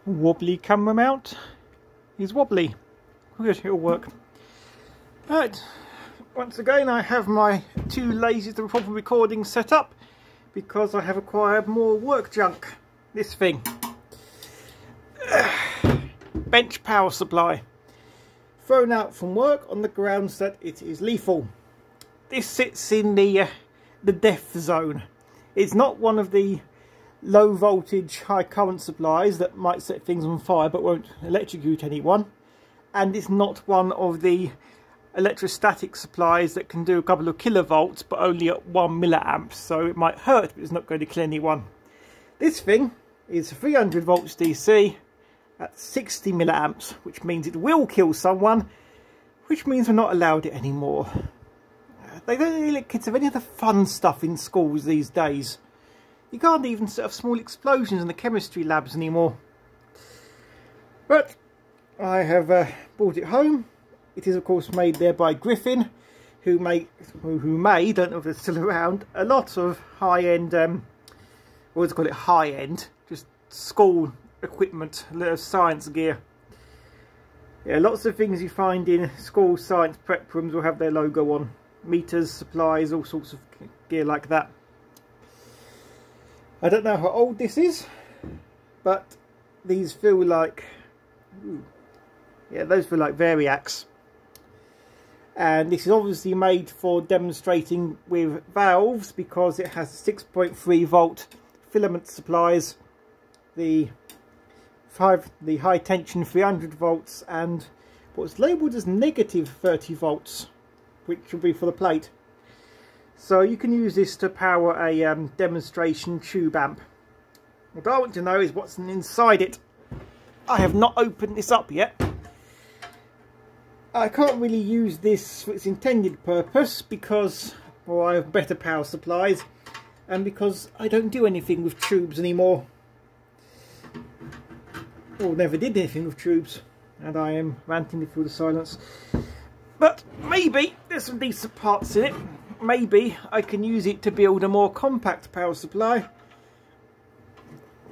wobbly camera mount is wobbly. Good, it'll work. Right, once again I have my two lasers for proper recording set up because I have acquired more work junk. This thing. Bench power supply. Thrown out from work on the grounds that it is lethal. This sits in the death zone. It's not one of the low voltage high current supplies that might set things on fire but won't electrocute anyone, and it's not one of the electrostatic supplies that can do a couple of kilovolts but only at 1 milliamps, so it might hurt but it's not going to kill anyone. This thing is 300 volts DC at 60 milliamps, which means it will kill someone, which means we're not allowed it anymore. They don't really let kids have any of the fun stuff in schools these days. You can't even set off small explosions in the chemistry labs anymore. But I have brought it home. It is of course made there by Griffin, who made, don't know if they're still around, a lot of high-end, what do you call it, high-end, just school equipment, a lot of science gear. Yeah, lots of things you find in school science prep rooms will have their logo on. Meters, supplies, all sorts of gear like that. I don't know how old this is, but these feel like, yeah, those feel like Variacs. And this is obviously made for demonstrating with valves because it has 6.3 volt filament supplies, the high tension 300 volts and what's labelled as negative 30 volts, which will be for the plate. So you can use this to power a demonstration tube amp. What I want to know is what's inside it. I have not opened this up yet. I can't really use this for its intended purpose because, well, I have better power supplies and because I don't do anything with tubes anymore. Or never did anything with tubes, and I am ranting through the silence. But maybe there's some decent parts in it. Maybe I can use it to build a more compact power supply.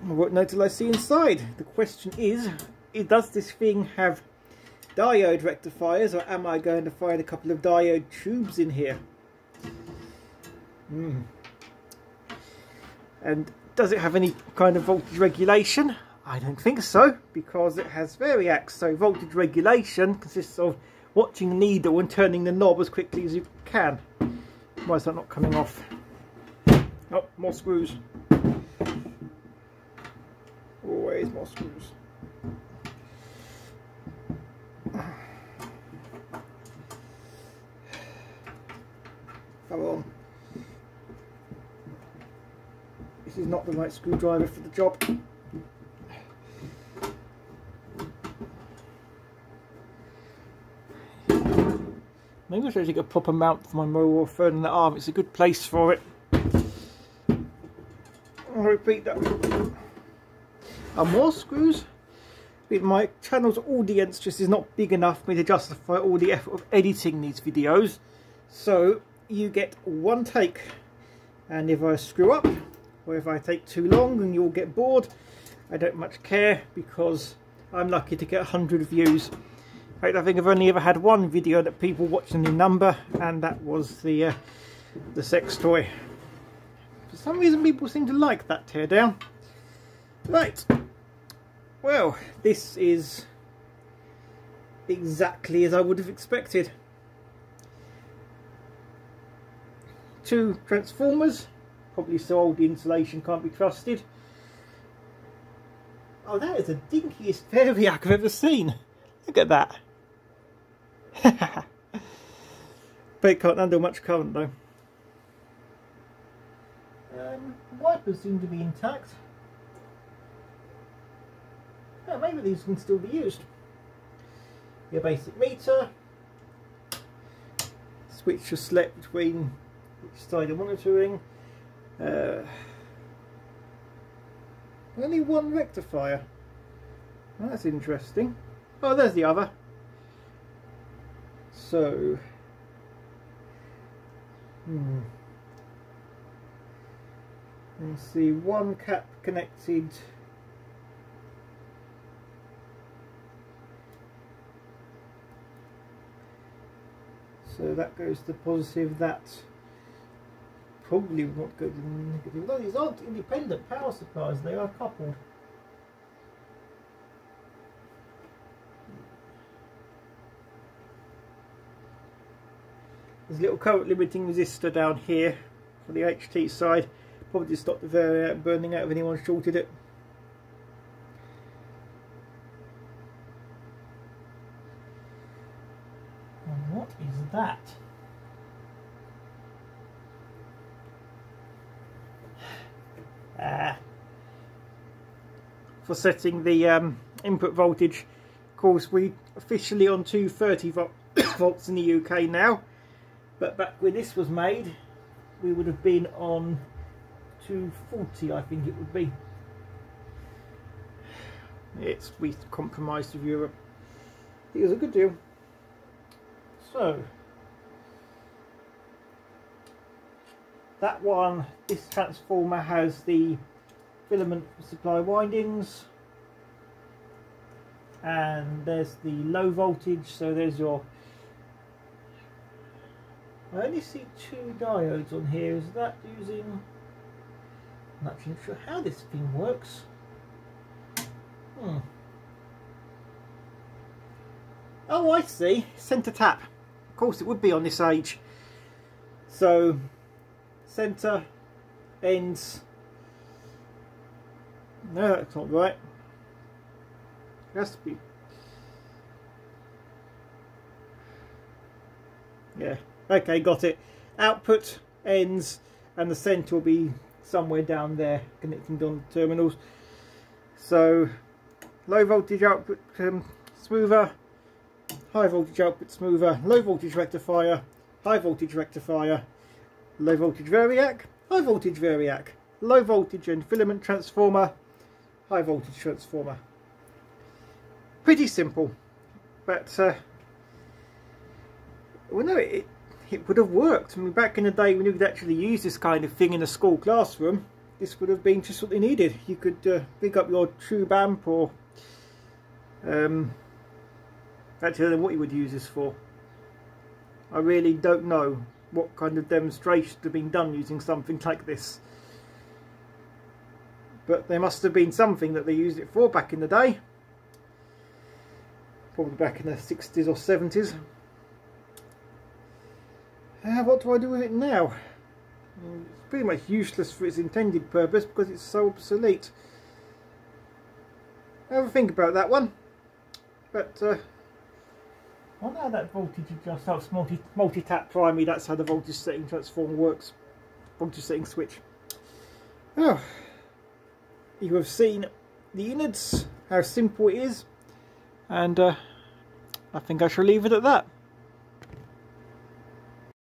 What note will I see inside? The question is, does this thing have diode rectifiers, or am I going to find a couple of diode tubes in here? And does it have any kind of voltage regulation? I don't think so, because it has Variacs, so voltage regulation consists of watching the needle and turning the knob as quickly as you can. Why is that not coming off? Oh, more screws. Always more screws. Come on. This is not the right screwdriver for the job. Maybe I should get a proper mount for my mobile phone and the arm. It's a good place for it. I'll repeat that. And more screws. My channel's audience just is not big enough for me to justify all the effort of editing these videos. So you get one take. And if I screw up, or if I take too long and you'll get bored, I don't much care because I'm lucky to get 100 views. In fact, I think I've only ever had one video that people watched in the number, and that was the sex toy. For some reason people seem to like that teardown. Right, well, this is exactly as I would have expected. Two transformers, probably so old the insulation can't be trusted. Oh, that is the dinkiest Variac I've ever seen. Look at that. But it can't handle much current though. Wipers seem to be intact. Yeah, maybe these can still be used. Your basic meter. Switch to select between which side you're monitoring. Only one rectifier. Oh, that's interesting. Oh, there's the other. So, let's see, one cap connected So that goes to positive, that probably will not go to negative. No, these aren't independent power supplies, they are coupled. There's a little current limiting resistor down here for the HT side, probably to stop the variac burning out if anyone shorted it. And what is that? For setting the input voltage. Of course, we officially on 230 volts in the UK now, but back when this was made we would have been on 240, I think it would be. We compromised with Europe. It was a good deal. So that one, this transformer has the filament supply windings, and there's the low voltage, so there's your, I only see 2 diodes on here. Is that using, I'm not actually sure how this thing works. Oh, I see, centre tap. Of course it would be on this age. So centre, ends. No, that's not right. It has to be. Yeah, okay, got it. Output, ends, and the centre will be somewhere down there connecting on the terminals. So low voltage output smoother, high voltage output smoother, low voltage rectifier, high voltage rectifier, low voltage variac, high voltage variac, low voltage and filament transformer, high voltage transformer. Pretty simple, but well, no, it would have worked. I mean, back in the day when you could actually use this kind of thing in a school classroom, this would have been just what they needed. You could pick up your tube amp, or actually I don't know what you would use this for. I really don't know what kind of demonstrations have been done using something like this. But there must have been something that they used it for back in the day. Probably back in the 60s or 70s. What do I do with it now? It's pretty much useless for its intended purpose because it's so obsolete. Have a think about that one. But I wonder how that voltage adjusts. Oh, it's multi-tap primary. That's how the voltage setting transformer works. Voltage setting switch. Oh. You have seen the innards, how simple it is, and I think I shall leave it at that.